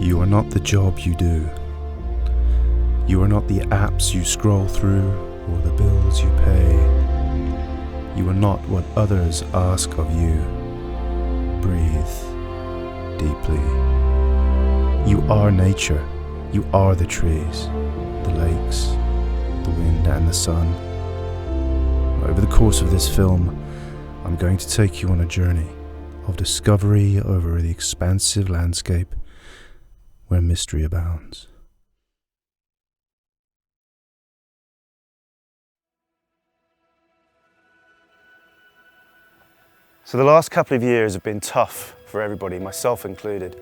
You are not the job you do. You are not the apps you scroll through or the bills you pay. You are not what others ask of you. Breathe deeply. You are nature. You are the trees, the lakes, the wind and the sun. Over the course of this film, I'm going to take you on a journey of discovery over the expansive landscape where mystery abounds. So the last couple of years have been tough for everybody, myself included.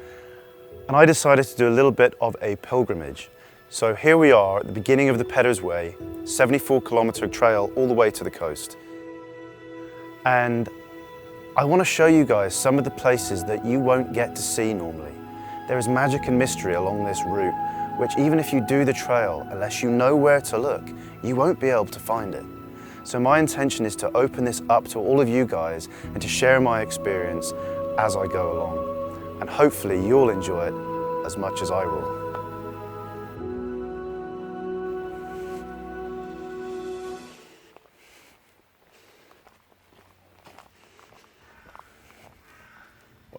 And I decided to do a little bit of a pilgrimage. So here we are at the beginning of the Peddars Way, 74-kilometre trail all the way to the coast. And I want to show you guys some of the places that you won't get to see normally. There is magic and mystery along this route, which even if you do the trail, unless you know where to look, you won't be able to find it. So my intention is to open this up to all of you guys and to share my experience as I go along. And hopefully you'll enjoy it as much as I will.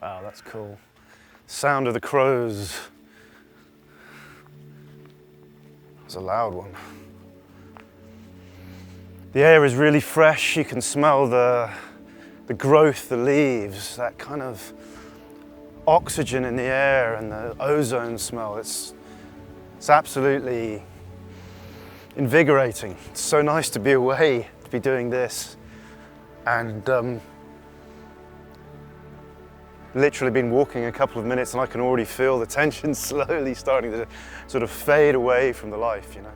Wow, that's cool. Sound of the crows. That's a loud one. The air is really fresh. You can smell the growth, the leaves, that kind of oxygen in the air and the ozone smell. It's absolutely invigorating. It's so nice to be away, to be doing this. And literally been walking a couple of minutes and I can already feel the tension slowly starting to sort of fade away from the life, you know.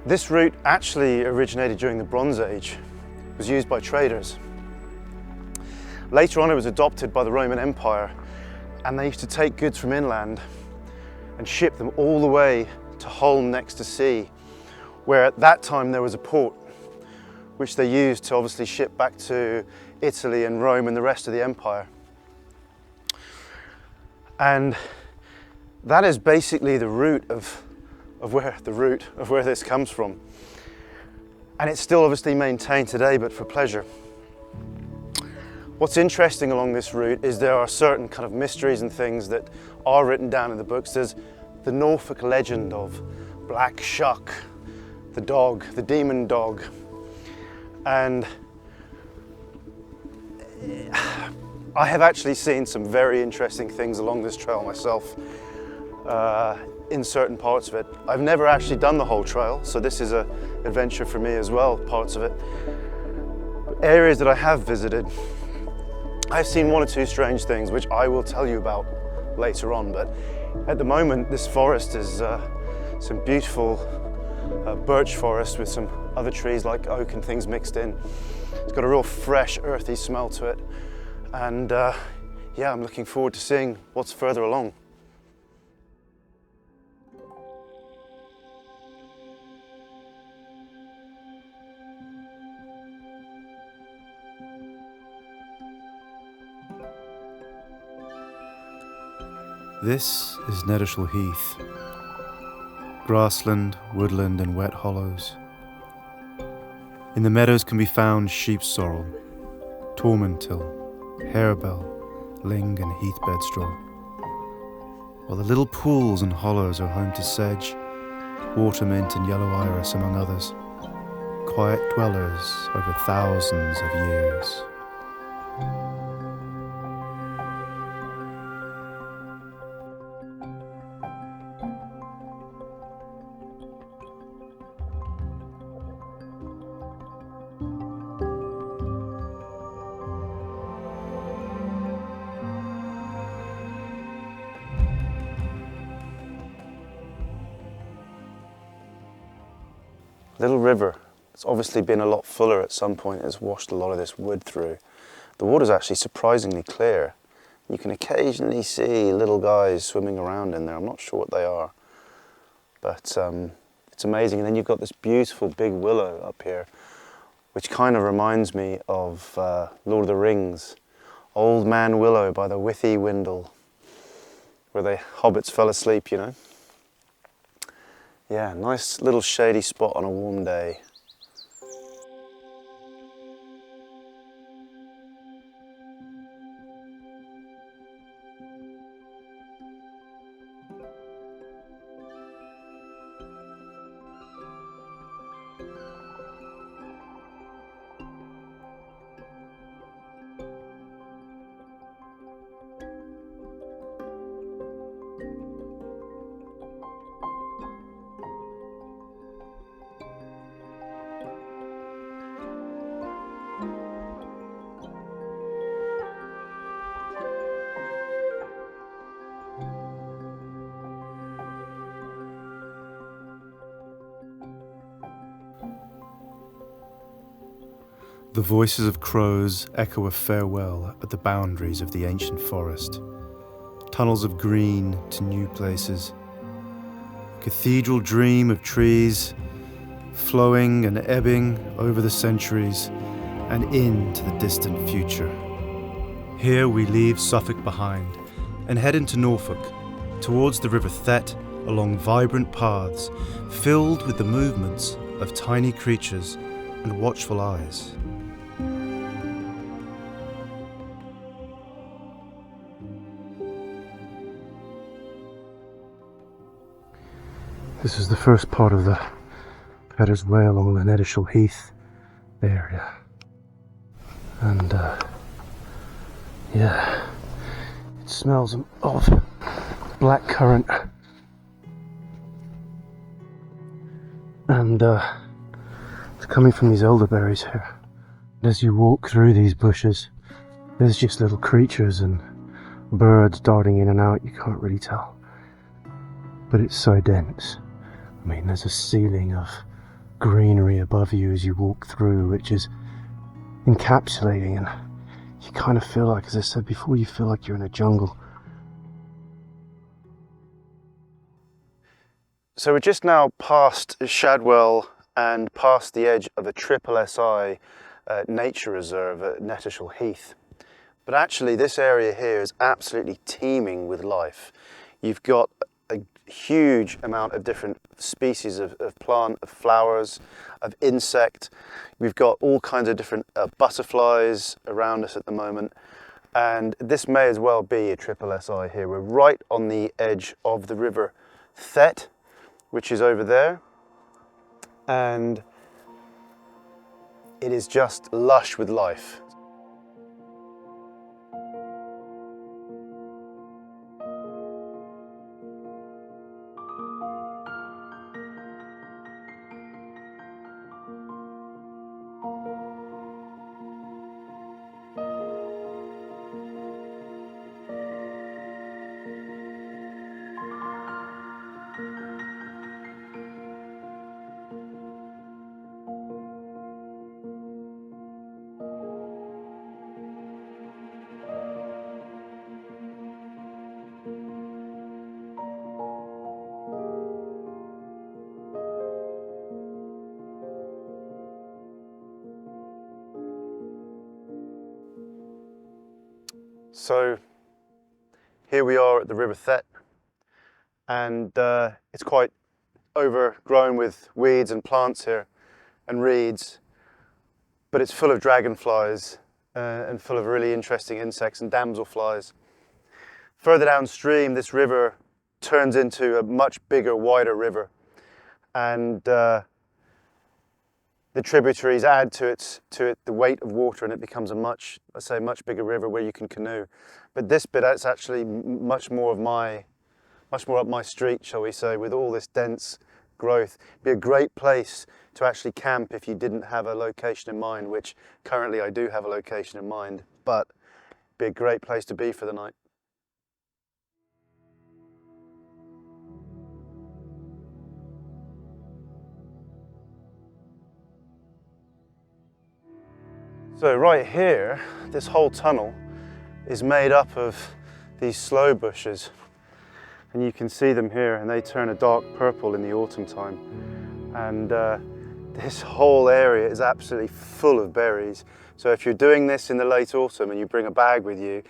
This route actually originated during the Bronze Age. It was used by traders. Later on it was adopted by the Roman Empire, and they used to take goods from inland and ship them all the way to Holm next to sea, where at that time there was a port which they used to obviously ship back to Italy and Rome and the rest of the empire. And that is basically the root of where this comes from. And it's still obviously maintained today, but for pleasure. What's interesting along this route is there are certain kind of mysteries and things that are written down in the books. There's the Norfolk legend of Black Shuck, the dog, the demon dog. And I have actually seen some very interesting things along this trail myself, in certain parts of it. I've never actually done the whole trail, so this is an adventure for me as well, parts of it. Areas that I have visited, I've seen one or two strange things, which I will tell you about later on, but at the moment this forest is some beautiful birch forest with some other trees like oak and things mixed in. It's got a real fresh, earthy smell to it. And yeah, I'm looking forward to seeing what's further along. This is Nethershall Heath. Grassland, woodland and wet hollows. In the meadows can be found sheep sorrel, tormentil, harebell, ling and heath bedstraw, while the little pools and hollows are home to sedge, watermint and yellow iris among others, quiet dwellers over thousands of years. Little river. It's obviously been a lot fuller at some point. It's washed a lot of this wood through. The water's actually surprisingly clear. You can occasionally see little guys swimming around in there. I'm not sure what they are, but it's amazing. And then you've got this beautiful big willow up here, which kind of reminds me of Lord of the Rings, Old Man Willow by the Withy Windle. where the hobbits fell asleep, you know. Yeah, nice little shady spot on a warm day. The voices of crows echo a farewell at the boundaries of the ancient forest. Tunnels of green to new places. A cathedral dream of trees, flowing and ebbing over the centuries and into the distant future. Here we leave Suffolk behind and head into Norfolk, towards the River Thet, along vibrant paths filled with the movements of tiny creatures and watchful eyes. This is the first part of the Peddars Way along the Nethershall Heath area. And yeah, it smells of blackcurrant. And it's coming from these elderberries here. And as you walk through these bushes, there's just little creatures and birds darting in and out, you can't really tell. But it's so dense. I mean, there's a ceiling of greenery above you as you walk through, which is encapsulating, and you kind of feel like, as I said before, you feel like you're in a jungle. So we're just now past Shadwell and past the edge of a SSI nature reserve at Nethershall Heath. But actually this area here is absolutely teeming with life. You've got a huge amount of different species of plant, of flowers, of insect. We've got all kinds of different butterflies around us at the moment. And this may as well be a SSI here. We're right on the edge of the River Thet, which is over there. And it is just lush with life. So here we are at the River Thet, and it's quite overgrown with weeds and plants here and reeds, but it's full of dragonflies and full of really interesting insects and damselflies. Further downstream, this river turns into a much bigger, wider river, and the tributaries add to it the weight of water, and it becomes a much bigger river where you can canoe. But this bit, it's actually much more up my street, shall we say, with all this dense growth. It'd be a great place to actually camp if you didn't have a location in mind, which currently I do have a location in mind, but it'd be a great place to be for the night. So right here, this whole tunnel is made up of these sloe bushes, and you can see them here, and they turn a dark purple in the autumn time. And this whole area is absolutely full of berries. So if you're doing this in the late autumn and you bring a bag with you,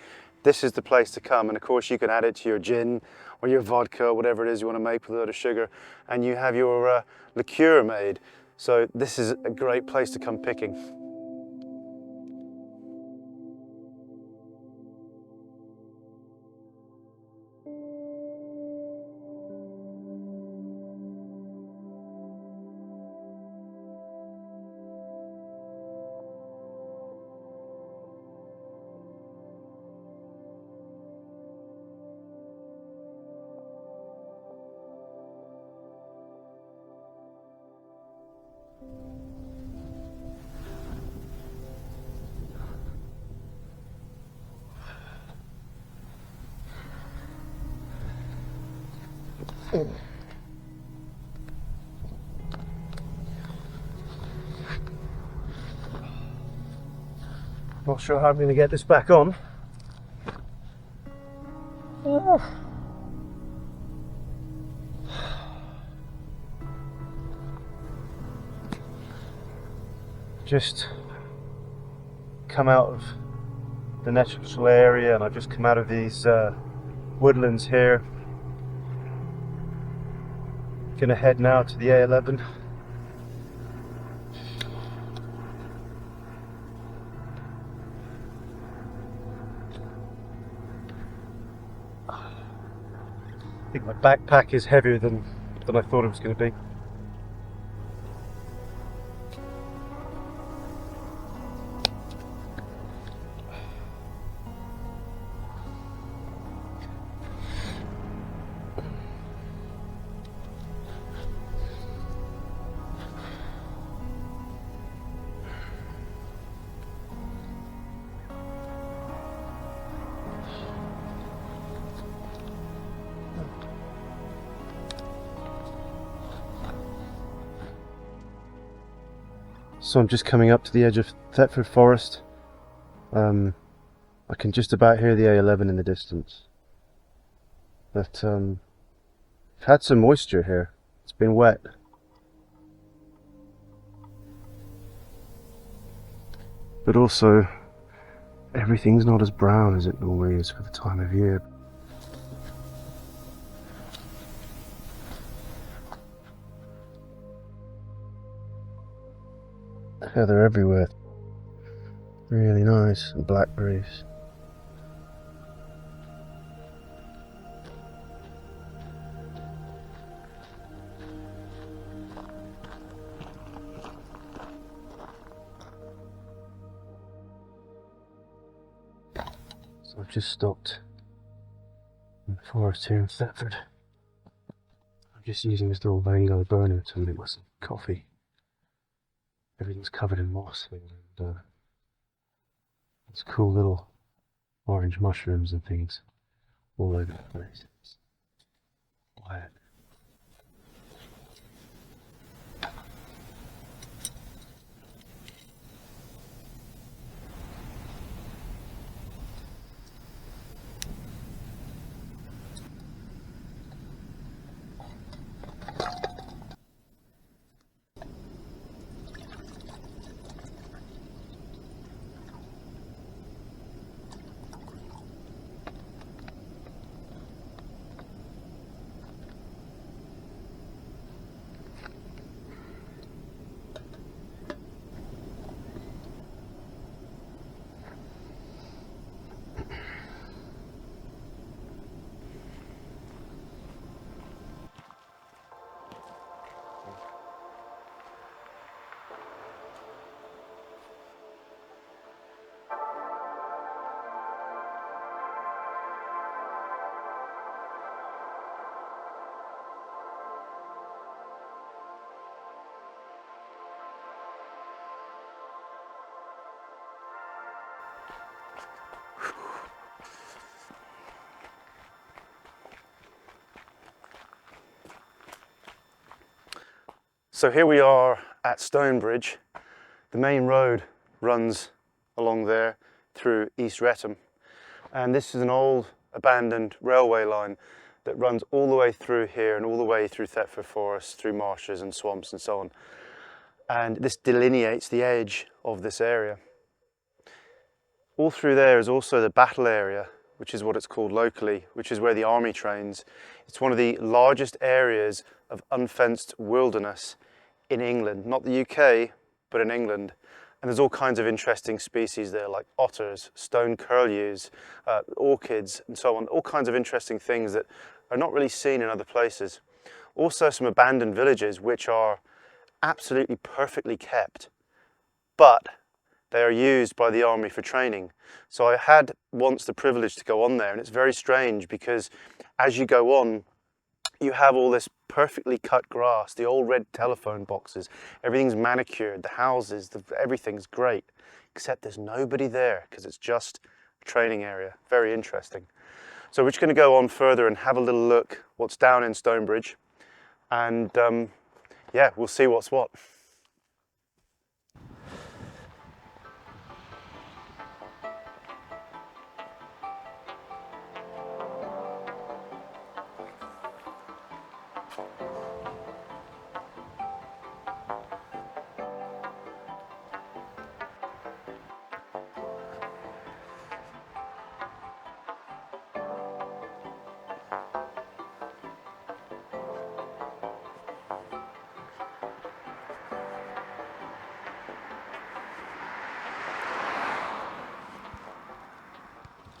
this is the place to come. And of course you can add it to your gin or your vodka or whatever it is you want to make with a lot of sugar, and you have your liqueur made. So this is a great place to come picking. Not sure how I'm going to get this back on. Just come out of the natural area, and I've just come out of these woodlands here. Gonna head now to the A11. I think my backpack is heavier than I thought it was going to be. So I'm just coming up to the edge of Thetford Forest. I can just about hear the A11 in the distance. But I've had some moisture here. It's been wet. But also, everything's not as brown as it normally is for the time of year. Heather everywhere. Really nice. And blackberries. So I've just stopped in the forest here in Thetford. I'm just using this little Vanguard burner to make myself coffee. Everything's covered in moss, and there's cool little orange mushrooms and things all over the place. It's quiet. So here we are at Stonebridge. The main road runs along there through East Wretham, and this is an old abandoned railway line that runs all the way through here and all the way through Thetford Forest, through marshes and swamps and so on. And this delineates the edge of this area. All through there is also the battle area which is what it's called locally, which is where the army trains. It's one of the largest areas of unfenced wilderness in England, not the UK, but in England. And there's all kinds of interesting species there, like otters, stone curlews, orchids, and so on. All kinds of interesting things that are not really seen in other places. Also some abandoned villages, which are absolutely perfectly kept, but they are used by the army for training. So I had once the privilege to go on there, and it's very strange because as you go on, you have all this perfectly cut grass, the old red telephone boxes, everything's manicured, the houses, everything's great, except there's nobody there because it's just a training area. Very interesting. So we're just going to go on further and have a little look what's down in Stonebridge, and yeah, we'll see what's what.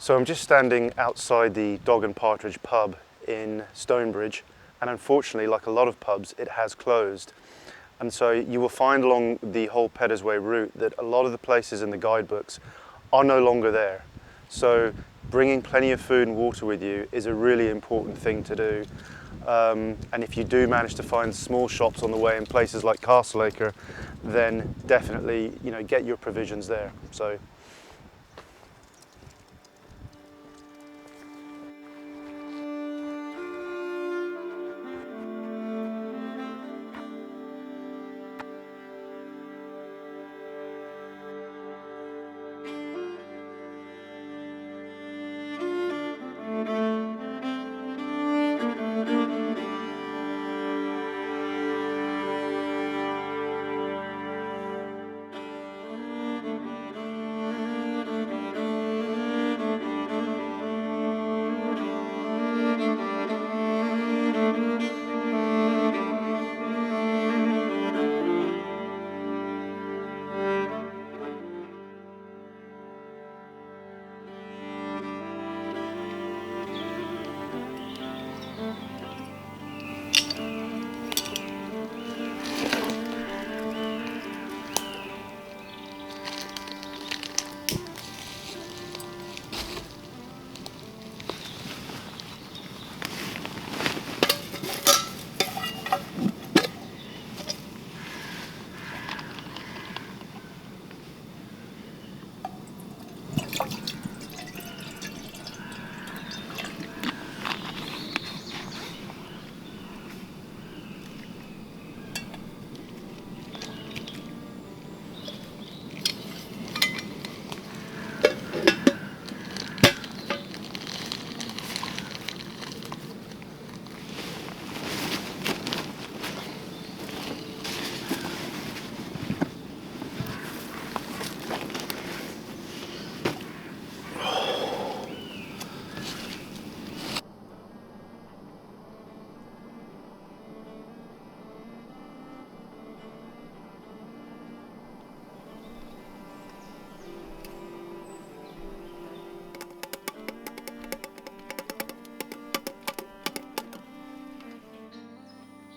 So I'm just standing outside the Dog and Partridge pub in Stonebridge, and unfortunately, like a lot of pubs, it has closed. And so you will find along the whole Peddars Way route that a lot of the places in the guidebooks are no longer there. So bringing plenty of food and water with you is a really important thing to do. And if you do manage to find small shops on the way in places like Castleacre, then definitely, get your provisions there. So.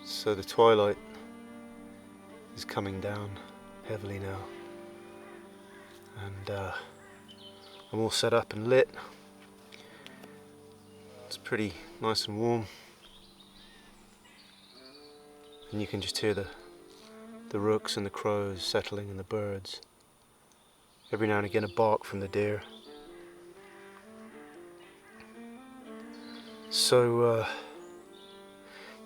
So the twilight is coming down heavily now, and I'm all set up and lit. It's pretty nice and warm, and you can just hear the rooks and the crows settling and the birds. Every now and again a bark from the deer. So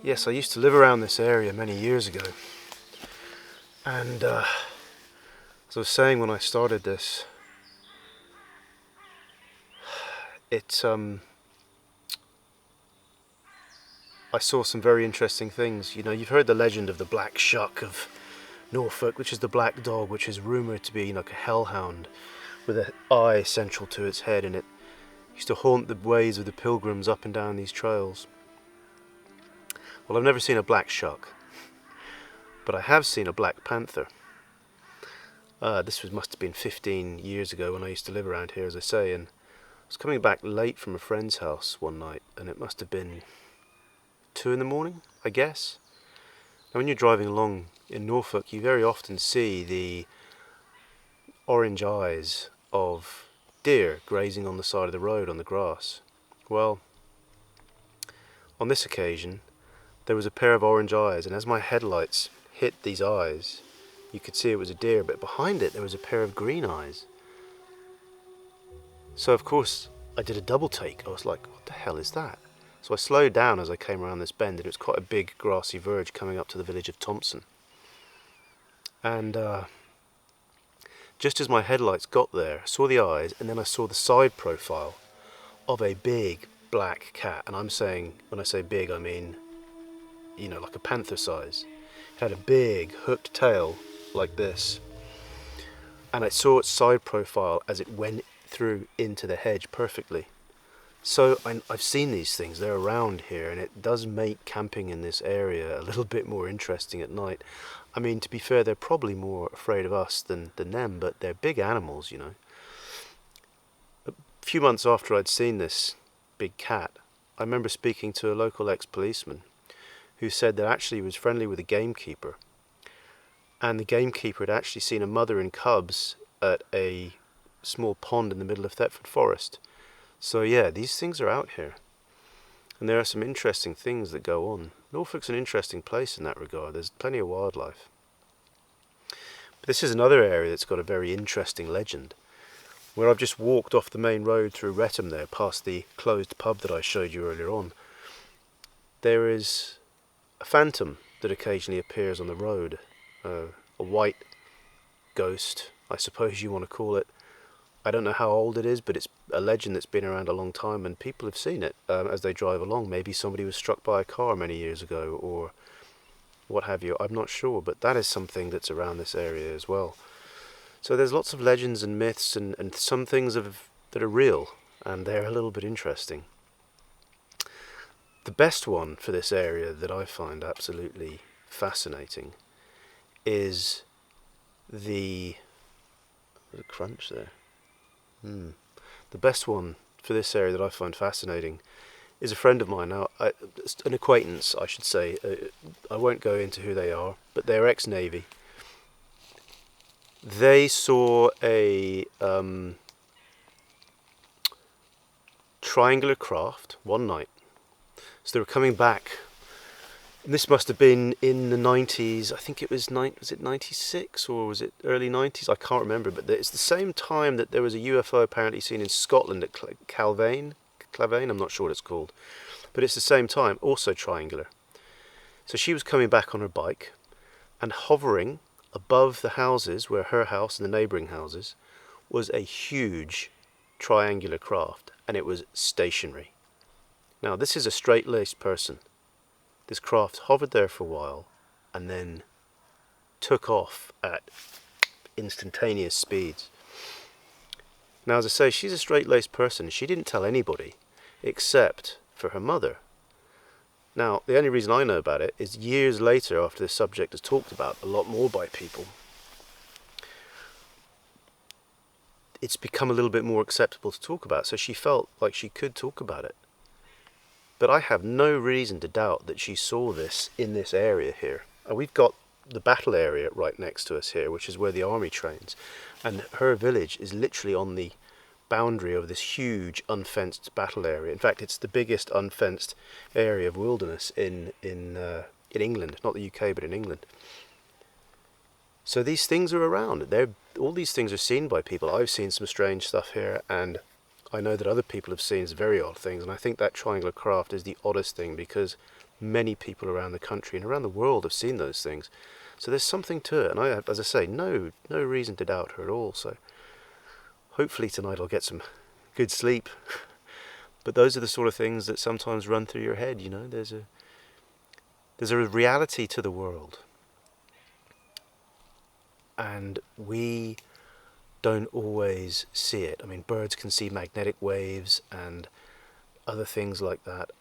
yes, I used to live around this area many years ago, and as I was saying when I started this, I saw some very interesting things. You've heard the legend of the black shuck of Norfolk, which is the black dog, which is rumoured to be like a hellhound with an eye central to its head, and it Used to haunt the ways of the pilgrims up and down these trails. Well, I've never seen a black shuck, but I have seen a black panther. Must have been 15 years ago when I used to live around here, as I say, and I was coming back late from a friend's house one night, and it must have been 2 in the morning, I guess. Now, when you're driving along in Norfolk, you very often see the orange eyes of deer grazing on the side of the road on the grass. Well, on this occasion, there was a pair of orange eyes, and as my headlights hit these eyes, you could see it was a deer, but behind it there was a pair of green eyes. So of course I did a double take. I was like, what the hell is that? So I slowed down as I came around this bend, and it was quite a big grassy verge coming up to the village of Thompson. And just as my headlights got there, I saw the eyes, and then I saw the side profile of a big black cat. And I'm saying, when I say big, I mean, you know, like a panther size. It had a big hooked tail like this, and I saw its side profile as it went through into the hedge perfectly. So I've seen these things, they're around here, and it does make camping in this area a little bit more interesting at night. I mean, to be fair, they're probably more afraid of us than them, but they're big animals, you know. A few months after I'd seen this big cat, I remember speaking to a local ex-policeman who said that actually he was friendly with a gamekeeper, and the gamekeeper had actually seen a mother and cubs at a small pond in the middle of Thetford Forest. So yeah, these things are out here, and there are some interesting things that go on. Norfolk's an interesting place in that regard. There's plenty of wildlife. But this is another area that's got a very interesting legend, where I've just walked off the main road through Wretham there, past the closed pub that I showed you earlier on. There is a phantom that occasionally appears on the road, a white ghost, I suppose you want to call it. I don't know how old it is, but it's a legend that's been around a long time, and people have seen it as they drive along. Maybe somebody was struck by a car many years ago, or what have you. I'm not sure, but that is something that's around this area as well. So there's lots of legends and myths, and some things that are real, and they're a little bit interesting. The best one for this area that I find absolutely fascinating is the crunch there. The best one for this area that I find fascinating is a friend of mine, now an acquaintance I should say. I won't go into who they are, but they're ex-Navy. They saw a triangular craft one night. So they were coming back, and this must have been in the 90s. I think it was it 96 or was it early 90s? I can't remember, but it's the same time that there was a UFO apparently seen in Scotland at Clavane, I'm not sure what it's called, but it's the same time, also triangular. So she was coming back on her bike, and hovering above the houses, where her house and the neighbouring houses, was a huge triangular craft, and it was stationary. Now, this is a straight-laced person. This craft hovered there for a while and then took off at instantaneous speeds. Now, as I say, she's a straight-laced person. She didn't tell anybody except for her mother. Now, the only reason I know about it is years later, after this subject is talked about a lot more by people, it's become a little bit more acceptable to talk about, so she felt like she could talk about it. But I have no reason to doubt that she saw this in this area here. And we've got the battle area right next to us here, which is where the army trains. And her village is literally on the boundary of this huge unfenced battle area. In fact, it's the biggest unfenced area of wilderness in England, not the UK, but in England. So these things are around. All these things are seen by people. I've seen some strange stuff here, and I know that other people have seen some very odd things, and I think that triangular craft is the oddest thing, because many people around the country and around the world have seen those things. So there's something to it, and I have, as I say, no reason to doubt her at all. So hopefully tonight I'll get some good sleep. But those are the sort of things that sometimes run through your head, you know. There's a reality to the world, and we don't always see it. I mean, birds can see magnetic waves and other things like that.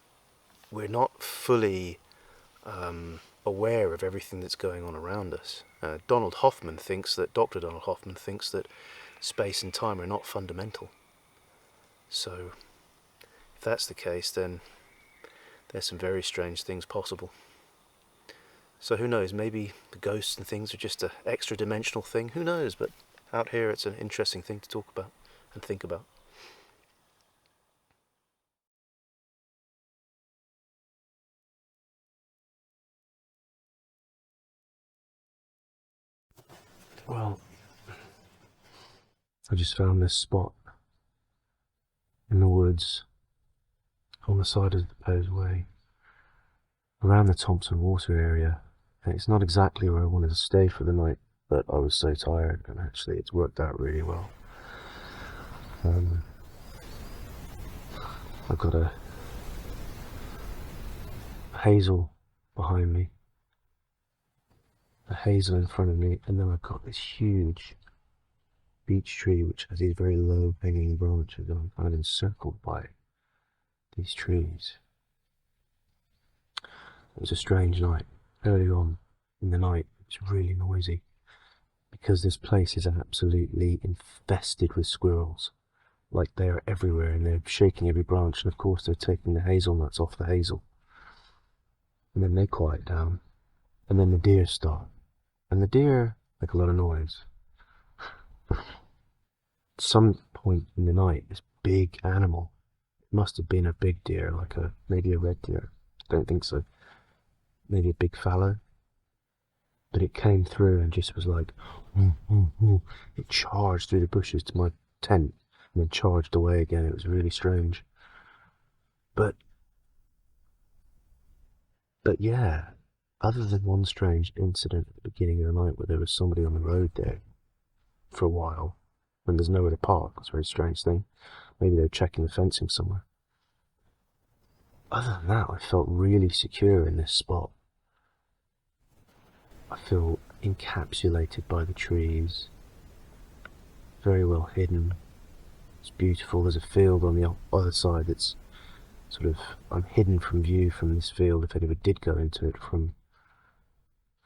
We're not fully aware of everything that's going on around us. Dr. Donald Hoffman thinks that space and time are not fundamental. So if that's the case, then there's some very strange things possible. So who knows, maybe the ghosts and things are just an extra dimensional thing, who knows, but out here it's an interesting thing to talk about and think about. Well, I just found this spot in the woods on the side of the Peddars Way, around the Thompson Water area. And it's not exactly where I wanted to stay for the night, but I was so tired, and actually it's worked out really well. I've got a hazel behind me, a hazel in front of me, and then I've got this huge beech tree which has these very low hanging branches, and I'm kind of encircled by these trees. It was a strange night. Early on in the night, it's really noisy because this place is absolutely infested with squirrels. Like, they are everywhere, and they're shaking every branch, and of course they're taking the hazelnuts off the hazel. And then they quiet down, and then the deer start. And the deer make a lot of noise. At some point in the night, this big animal, it must have been a big deer, like maybe a red deer, don't think so, maybe a big fallow, but it came through and just was like, it charged through the bushes to my tent, and then charged away again. It was really strange. But yeah, other than one strange incident at the beginning of the night where there was somebody on the road there for a while, when there's nowhere to park, it's a very strange thing. Maybe they were checking the fencing somewhere. Other than that, I felt really secure in this spot. I feel encapsulated by the trees, very well hidden. It's beautiful. There's a field on the other side that's sort of, I'm hidden from view from this field if anyone did go into it from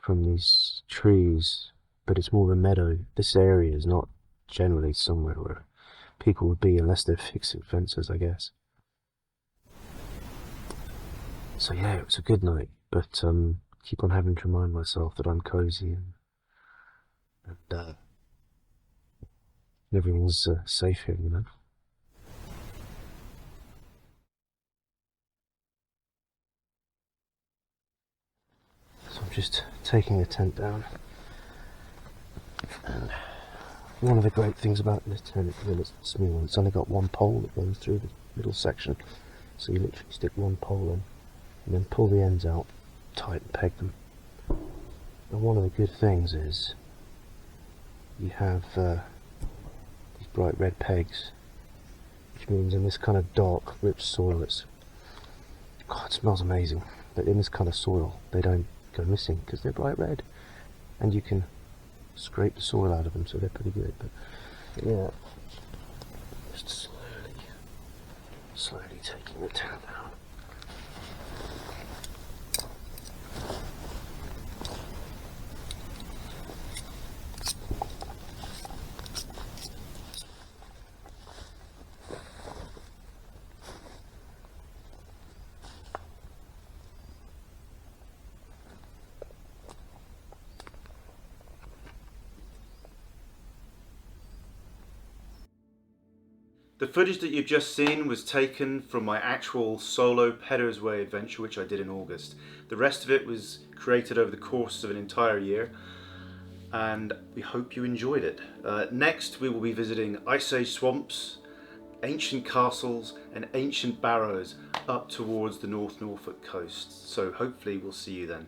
these trees, but it's more of a meadow. This area is not generally somewhere where people would be unless they're fixing fences, I guess. So yeah, it was a good night, but keep on having to remind myself that I'm cozy and everyone's safe here, you know. So I'm just taking the tent down, and one of the great things about this tent is that it's small. It's only got one pole that runs through the middle section, so you literally stick one pole in and then pull the ends out tight and peg them. And one of the good things is you have these bright red pegs, which means in this kind of dark, rich soil, it smells amazing, but in this kind of soil they don't go missing because they're bright red, and you can scrape the soil out of them, so they're pretty good. But yeah, just slowly taking the tent down. The footage that you've just seen was taken from my actual solo Peddars Way adventure, which I did in August. The rest of it was created over the course of an entire year, and we hope you enjoyed it. Next, we will be visiting Ice Age swamps, ancient castles, and ancient barrows up towards the North Norfolk coast. So hopefully we'll see you then.